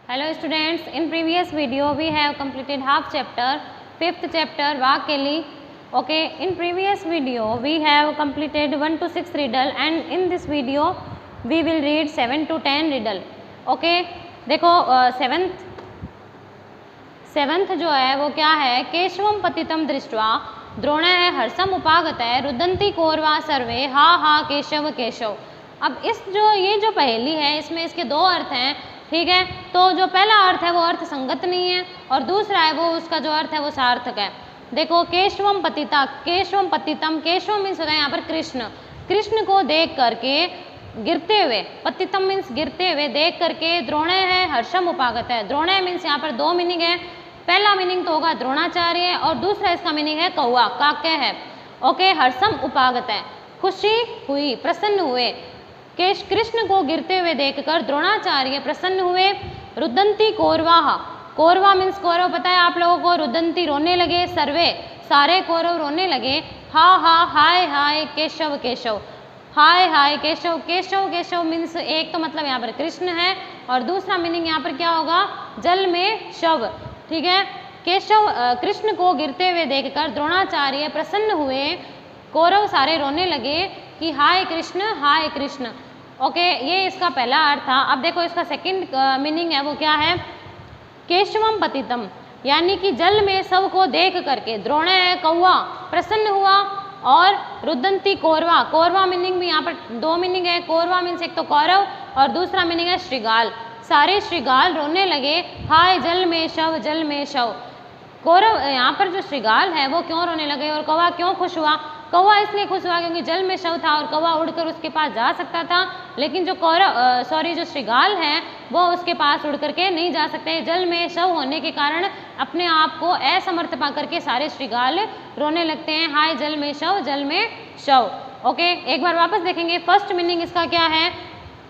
Hello students, in previous video we have completed half chapter, fifth chapter Vakeli. Okay, in previous video we have completed 1 to 6 riddle and in this video we will read 7 to 10 riddle. Okay, देखो seventh जो है वो क्या है, केशवम पतितम दृष्ट्वा द्रोण है हर्षम उपागत है रुदंती कोरवा सर्वे हा हा केशव केशव। अब इस ये जो पहेली है इसमें इसके दो अर्थ हैं, ठीक है। तो जो पहला अर्थ है वो अर्थ संगत नहीं है और दूसरा है वो उसका जो अर्थ है वो सार्थक है। देखो केशवम पतिता, केशवम पतितम, केशवम मीन्स होता है यहाँ पर कृष्ण, कृष्ण को देख करके गिरते हुए, पतितम मीन्स गिरते हुए, देख करके द्रोणे है हर्षम उपागत है। द्रोणे मीन्स यहाँ पर दो मीनिंग है, पहला मीनिंग तो होगा द्रोणाचार्य और दूसरा इसका मीनिंग है कौआ, काके है। ओके, हर्षम उपागत है, खुशी हुई, प्रसन्न हुए। कृष्ण को गिरते हुए देखकर द्रोणाचार्य प्रसन्न हुए। रुदंती कौरवाः, कौरवा मीन्स कौरव पता है आप लोगों को, रुदंती रोने लगे, सर्वे सारे कौरव रोने लगे। हा हा हाय हाय केशव केशव, हाय हाय केशव, केशव केशव मीन्स एक तो मतलब यहाँ पर कृष्ण है और दूसरा मीनिंग यहाँ पर क्या होगा, जल में शव, ठीक है। केशव कृष्ण को गिरते हुए देखकर द्रोणाचार्य प्रसन्न हुए, कौरव सारे रोने लगे कि हाय कृष्ण हाय कृष्ण। ओके, ये इसका पहला अर्थ था। अब देखो इसका सेकंड मीनिंग है वो क्या है, केशवम पतितम यानी कि जल में शव को देख करके द्रोण है कौआ प्रसन्न हुआ और रुदंती कौरवा, कौरवा मीनिंग भी यहाँ पर दो मीनिंग है, कौरवा मीन्स एक तो कौरव और दूसरा मीनिंग है श्रृगाल, सारे श्रृगाल रोने लगे। हाय जल में शव, जल में शव। कौरव यहाँ पर जो श्रृगाल है वो क्यों रोने लगे और कौवा क्यों खुश हुआ, कौवा इसलिए खुश हुआ क्योंकि जल में शव था और कौवा उड़कर उसके पास जा सकता था, लेकिन जो जो श्रृगाल है वो उसके पास उड़ करके नहीं जा सकते। जल में शव होने के कारण अपने आप को असमर्थ पा करके सारे श्रृगाल रोने लगते हैं। हाय जल में शव, जल में शव। ओके, एक बार वापस देखेंगे। फर्स्ट मीनिंग इसका क्या है,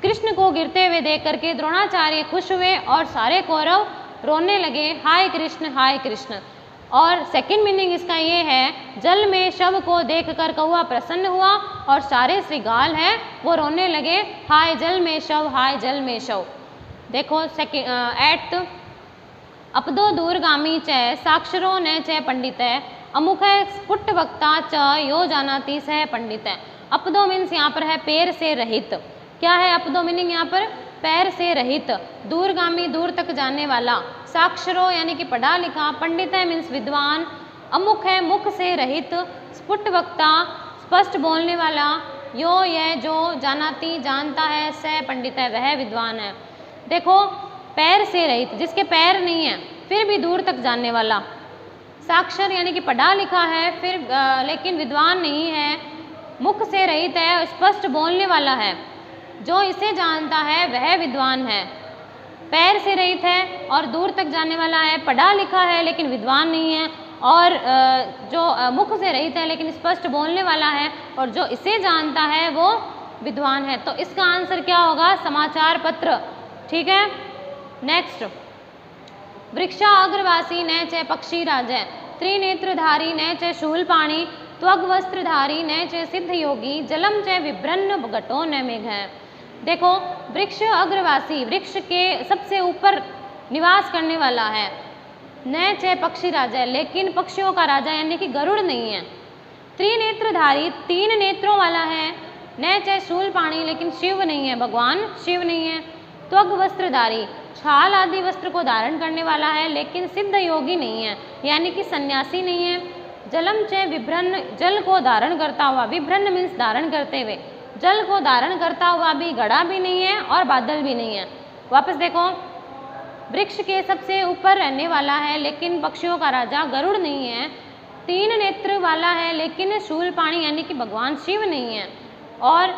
कृष्ण को गिरते हुए देख करके द्रोणाचार्य खुश हुए और सारे कौरव रोने लगे, हाय कृष्ण हाय कृष्ण। और सेकंड मीनिंग इसका ये है, जल में शव को देखकर कौवा प्रसन्न हुआ और सारे श्रृगाल हैं वो रोने लगे, हाय जल में शव, हाय जल में शव। देखो एट अपदो दूरगामी च साक्षरो न च पंडित है अमुख स्फुट वक्ता च यो जानाति सह पंडित है। अपदो मीन्स यहाँ पर है पैर से रहित, क्या है अपदो मीनिंग यहाँ पर, पैर से रहित, दूरगामी दूर तक जाने वाला, साक्षरो यानी कि पढ़ा लिखा, पंडित है मीन्स विद्वान, अमुख है मुख से रहित, स्फुट वक्ता स्पष्ट बोलने वाला, यो यह जो, जानाती जानता है, सह पंडित है वह विद्वान है। देखो पैर से रहित जिसके पैर नहीं है फिर भी दूर तक जानने वाला, साक्षर यानी कि पढ़ा लिखा है फिर लेकिन विद्वान नहीं है, मुख से रहित है स्पष्ट बोलने वाला है, जो इसे जानता है वह विद्वान है। पैर से रहित है और दूर तक जाने वाला है, पढ़ा लिखा है लेकिन विद्वान नहीं है, और जो मुख से रहित है लेकिन स्पष्ट बोलने वाला है और जो इसे जानता है वो विद्वान है। तो इसका आंसर क्या होगा, समाचार पत्र, ठीक है। नेक्स्ट, वृक्षा अग्रवासी न च पक्षी राजय त्रिनेत्रधारी न च शूलपाणी त्वग वस्त्रधारी न च सिद्ध योगी जलम च विभ्रन्न घटो न मेघ है। देखो वृक्ष अग्रवासी, वृक्ष के सबसे ऊपर निवास करने वाला है, न च पक्षी राजा लेकिन पक्षियों का राजा यानी कि गरुड़ नहीं है, त्रिनेत्रधारी तीन नेत्रों वाला है, न च शूलपाणी लेकिन शिव नहीं है, भगवान शिव नहीं है, त्वग वस्त्रधारी छाल आदि वस्त्र को धारण करने वाला है लेकिन सिद्ध योगी नहीं है यानी कि सन्यासी नहीं है, जलम च विभ्रन्न जल को धारण करता हुआ, विभ्रन्न मीन्स धारण करते हुए, जल को धारण करता हुआ भी घड़ा भी नहीं है और बादल भी नहीं है। वापस देखो, वृक्ष के सबसे ऊपर रहने वाला है लेकिन पक्षियों का राजा गरुड़ नहीं है, तीन नेत्र वाला है लेकिन शूलपाणी यानी कि भगवान शिव नहीं है, और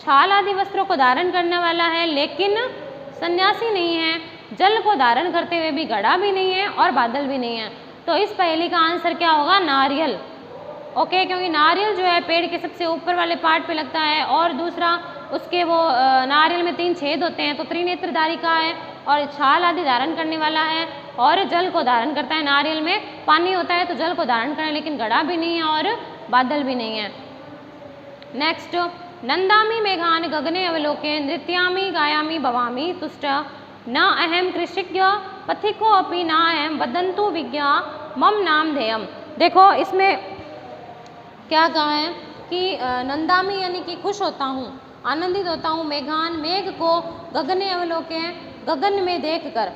छाल आदि वस्त्रों को धारण करने वाला है लेकिन सन्यासी नहीं है, जल को धारण करते हुए भी घड़ा भी नहीं है और बादल भी नहीं है। तो इस पहेली का आंसर क्या होगा, नारियल। ओके, क्योंकि नारियल जो है पेड़ के सबसे ऊपर वाले पार्ट पे लगता है और दूसरा उसके वो नारियल में 3 छेद होते हैं, तो त्रिनेत्रधारी का है और छाल आदि धारण करने वाला है और जल को धारण करता है। नारियल में पानी होता है तो जल को धारण करना, लेकिन घड़ा भी नहीं है और बादल भी नहीं है। नेक्स्ट, नंदामी मेघान गगने अवलोके नृत्यामी गायामी भवामी तुष्ट न अहम कृषिज्ञ पथिको अपि न अहम वदन्तु विज्ञा मम नाम ध्येयम। देखो इसमें क्या कहा है कि नंदामी यानी कि खुश होता हूँ, आनंदित होता हूँ, मेघान मेघ को, गगने अवलोके गगन में देखकर,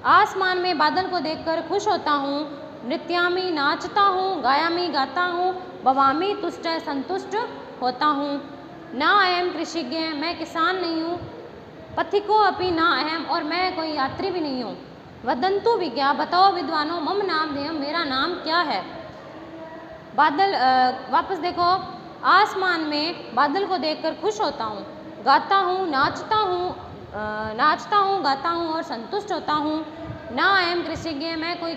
आसमान में बादल को देखकर खुश होता हूँ, नृत्यामी नाचता हूँ, गायामी गाता हूँ, भवामी तुष्ट संतुष्ट होता हूँ, ना अहम कृषिज्ञ मैं किसान नहीं हूँ, पथिको अपि ना अहम और मैं कोई यात्री भी नहीं हूँ, वदंतु विज्ञा बताओ विद्वानों मम नाम ध्येयम मेरा नाम क्या है। बादल वापस देखो, आसमान में बादल को देखकर खुश होता हूँ, गाता हूँ, नाचता हूँ, गाता हूँ और संतुष्ट होता हूँ। ना अहम कृषिज्ञ मैं कोई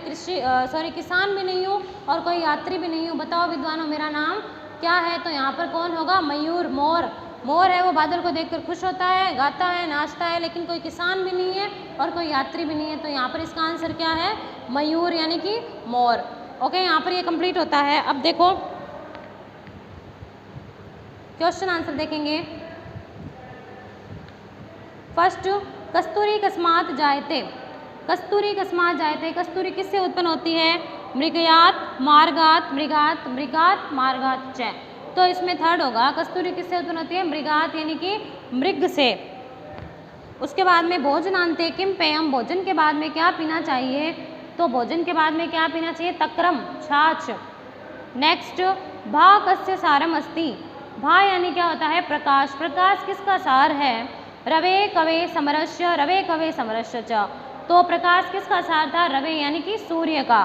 किसान भी नहीं हूँ और कोई यात्री भी नहीं हूँ, बताओ विद्वानों मेरा नाम क्या है। तो यहाँ पर कौन होगा, मयूर, मोर। मोर है वो बादल को देखकर खुश होता है, गाता है, नाचता है, लेकिन कोई किसान भी नहीं है और कोई यात्री भी नहीं है। तो यहाँ पर इसका आंसर क्या है, मयूर यानी कि मोर। ओके, यहाँ पर ये कंप्लीट होता है। अब देखो क्वेश्चन आंसर देखेंगे। फर्स्ट, कस्तूरी कस्मात जायते। कस्तूरी कस्मात जायते, कस्तूरी किससे उत्पन्न होती है, मृगयात मार्गात, मृगात मृगात मार्गात च। तो इसमें थर्ड होगा, कस्तूरी किससे उत्पन्न होती है, मृगात यानी कि मृग से। उसके बाद में भोजनांते किम पेयम, भोजन के बाद में क्या पीना चाहिए, तो भोजन के बाद में क्या पीना चाहिए, तक्रम छाछ। नेक्स्ट, भा कस्य सारम अस्ति, भा यानी क्या होता है, प्रकाश। प्रकाश किसका सार है, रवे कवे समरस्य, रवे कवे समरस्य च। तो प्रकाश किसका सार था, रवे यानी कि सूर्य का।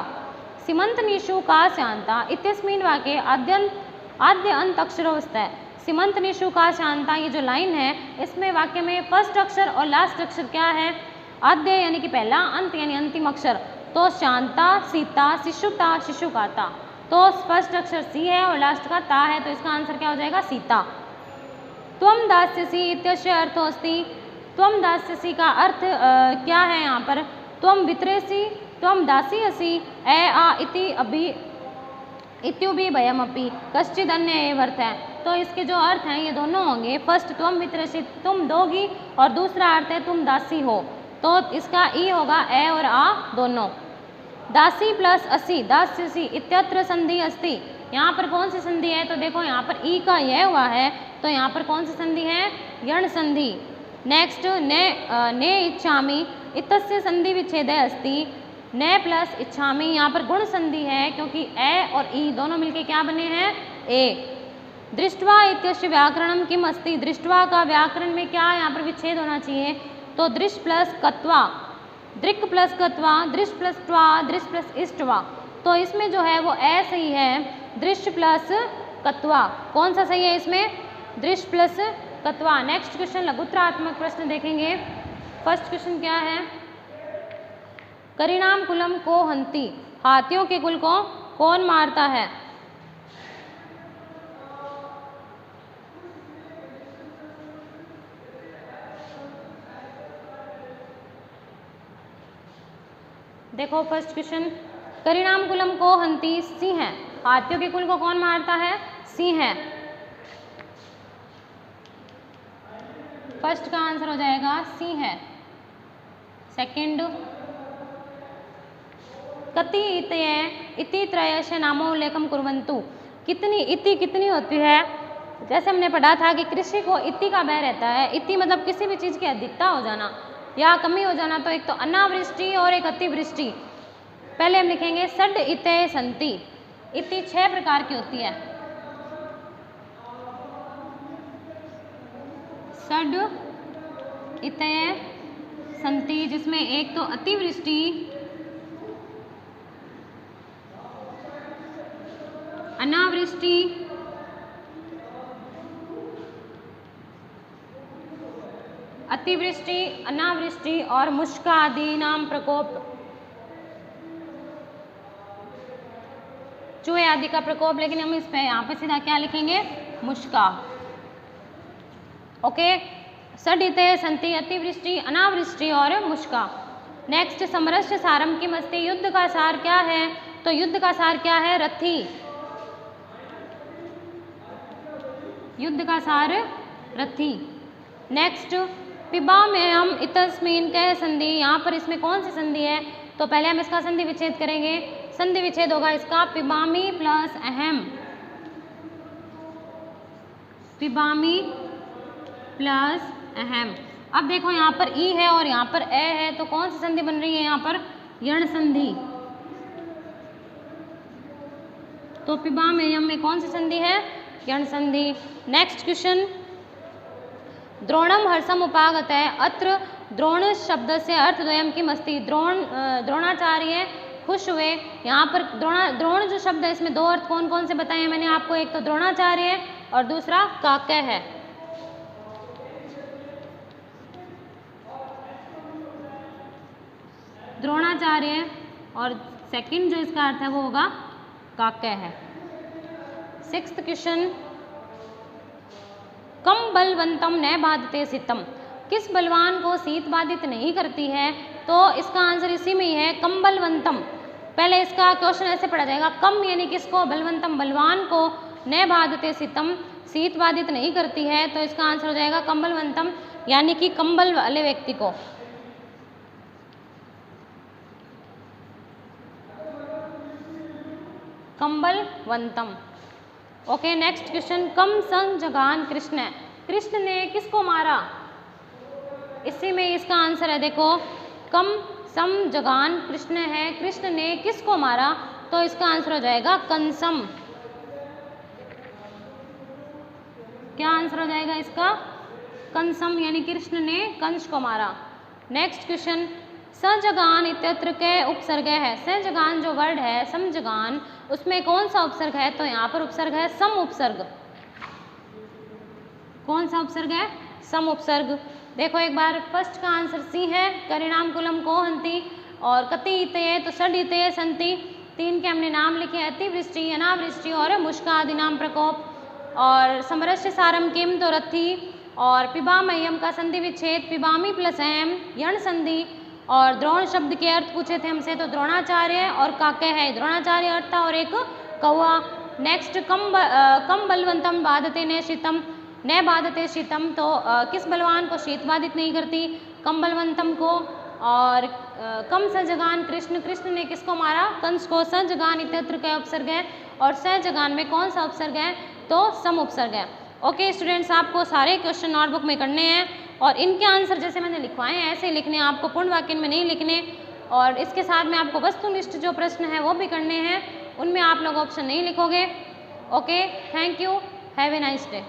सीमंत निशु का शांता इत्यस्मिन वाक्ये आद्य अंत अक्षरोस्तः। सीमंत निशु का शांता, ये जो लाइन है इसमें वाक्य में फर्स्ट अक्षर और लास्ट अक्षर क्या है, आद्य यानी कि पहला, अंत यानी अंतिम अक्षर। तो शांता, सीता, शिशुता, शिशुकाता। तो फर्स्ट अक्षर सी है और लास्ट का ता है, तो इसका आंसर क्या हो जाएगा, सीता। त्वम दास्यसि इत्यस्य अर्थोऽस्ति, त्वम दास्यसि का अर्थ क्या है यहाँ पर, त्वम वितरेसि, त्वम दासी असी, ए आ इति अभि इत्युभि भयमपि कश्चिद अन्य एव अर्थ है। तो इसके जो अर्थ हैं ये दोनों होंगे, फर्स्ट त्वम वितरेसि तुम दोगी और दूसरा अर्थ है तुम दासी हो। तो इसका ई होगा, ए और आ दोनों। दासी प्लस असी दास्यसि इत्यत्र संधि अस्ति, यहाँ पर कौन सी संधि है, तो देखो यहाँ पर ई का यह हुआ है, तो यहाँ पर कौन सी संधि है, यण संधि। नेक्स्ट, ने इच्छामि इतस्य संधि विच्छेदे अस्ति, ने प्लस इच्छामि, यहाँ पर गुण संधि है क्योंकि ए और ई दोनों मिलके क्या बने हैं, ए। दृष्ट्वा इत्यस्य व्याकरणम किम अस्ति, दृष्ट्वा का व्याकरण में क्या यहाँ पर विच्छेद होना चाहिए, तो दृश्य प्लस कत्वा, दृक् प्लस कत्वा, दृश्य प्लस ट्वा, दृश्य प्लस इष्टवा। तो इसमें जो है वो ए सही है, दृश्य प्लस कत्वा। कौन सा सही है इसमें, दृश्य प्लस कत्वा। नेक्स्ट क्वेश्चन लघुत्रात्मक प्रश्न देखेंगे। फर्स्ट क्वेश्चन क्या है, करिणाम कुलम को हंती, हाथियों के कुल को कौन मारता है। देखो फर्स्ट क्वेश्चन, करिणाम कुलम को हंती सिंह है, हाथियों के कुल को कौन मारता है, सिंह है। फर्स्ट का आंसर हो जाएगा सिंह है। सेकंड, कति इति त्रयश नामोल्लेखम कुर्वन्तु, कितनी, इति कितनी होती है। जैसे हमने पढ़ा था कि कृषि को इति का भय रहता है, इति मतलब किसी भी चीज़ की अधिकता हो जाना या कमी हो जाना। तो एक तो अनावृष्टि और एक अतिवृष्टि। पहले हम लिखेंगे षड् इते सन्ति, इति 6 प्रकार की होती है। षड् इते सन्ति, जिसमें एक तो अतिवृष्टि, अनावृष्टि, अतिवृष्टि, अनावृष्टि और मुष्का आदि नाम प्रकोप, चूहे आदि का प्रकोप। लेकिन हम इस पे यहाँ पे सीधा क्या लिखेंगे, मुष्का। ओके, षडिते सन्ति, अतिवृष्टि, अनावृष्टि और मुष्का। नेक्स्ट, समरस्य सारम किम अस्ति, युद्ध का सार क्या है, तो युद्ध का सार क्या है, रथी। युद्ध का सार रथी। नेक्स्ट, पिबाम्ययम् इत्यस्मिन् कः संधि, यहाँ पर इसमें कौन सी संधि है, तो पहले हम इसका संधि विच्छेद करेंगे। संधि विच्छेद होगा इसका पिबामी प्लस अहम, पिबामी प्लस अहम। अब देखो यहाँ पर ई है और यहाँ पर ए है, तो कौन सी संधि बन रही है यहाँ पर, यण संधि। तो पिबाम्ययम् में कौन सी संधि है, यण संधि। नेक्स्ट क्वेश्चन, द्रोणम हर्षम उपागतः अत्र द्रोण शब्द से अर्थ द्वयम किम अस्ति। द्रोणाचार्य खुश हुए, यहाँ पर द्रोण जो शब्द है इसमें दो अर्थ कौन कौन से बताए हैं मैंने आपको, एक तो द्रोणाचार्य है और दूसरा काकय है। द्रोणाचार्य और सेकंड जो इसका अर्थ है वो होगा काकय है। 6th क्वेश्चन, कम बलवंतम न बाधते शीतम, किस बलवान को शीत बाधित नहीं करती है, तो इसका आंसर इसी में ही है, कम बलवंतम। पहले इसका क्वेश्चन ऐसे पढ़ा जाएगा, कम यानी किसको, बलवंतम बलवान को, न बाधते शीतम शीत बाधित नहीं करती है, तो इसका आंसर हो जाएगा कंबलवंतम यानी कि कंबल वाले व्यक्ति को। कंबलवंतम। ओके, नेक्स्ट क्वेश्चन, कम संजगान कृष्ण, कृष्ण ने किसको मारा, इसी में इसका आंसर है देखो, कम समजगान कृष्ण है, कृष्ण ने किसको मारा, तो इसका आंसर हो जाएगा कंसम। क्या आंसर हो जाएगा इसका, कंसम यानी कृष्ण ने कंस को मारा। नेक्स्ट क्वेश्चन, सजगान इत्यत्र के उपसर्ग है, सजगान जो वर्ड है समजगान उसमें कौन सा उपसर्ग है, तो यहाँ पर उपसर्ग है सम उपसर्ग। कौन सा उपसर्ग है, सम उपसर्ग। देखो एक बार, फर्स्ट का आंसर सी है, करिणाम कुलम को हंति, और कति इतये तो षड इतये संति, 3 के हमने नाम लिखे, अतिवृष्टि अनावृष्टि और मुष्का आदि नाम प्रकोप, और समरस्य सारम किम तो रथी, और पिबाम्ययम् का संधि विच्छेद पिबामी प्लस अहम, यण संधि, और द्रोण शब्द के अर्थ पूछे थे हमसे, तो द्रोणाचार्य और काकय है, द्रोणाचार्य अर्थ था और एक कौआ। नेक्स्ट, कम बलवंतम बाधते न शीतम, न बाधते शीतम, तो किस बलवान को शीत बाधित नहीं करती, कम बलवंतम को। और कम सजगान कृष्ण, कृष्ण ने किसको मारा, कंस को। सजगान इत्यत्र का उपसर्ग है, और सजगान में कौन सा उपसर्ग है, तो सम उपसर्ग है। ओके स्टूडेंट्स, आपको सारे क्वेश्चन नोटबुक में करने हैं, और इनके आंसर जैसे मैंने लिखवाए हैं ऐसे लिखने हैं, आपको पूर्ण वाक्य में नहीं लिखने। और इसके साथ में आपको वस्तुनिष्ठ जो प्रश्न है वो भी करने हैं, उनमें आप लोग ऑप्शन नहीं लिखोगे। Okay, thank you, have a nice day.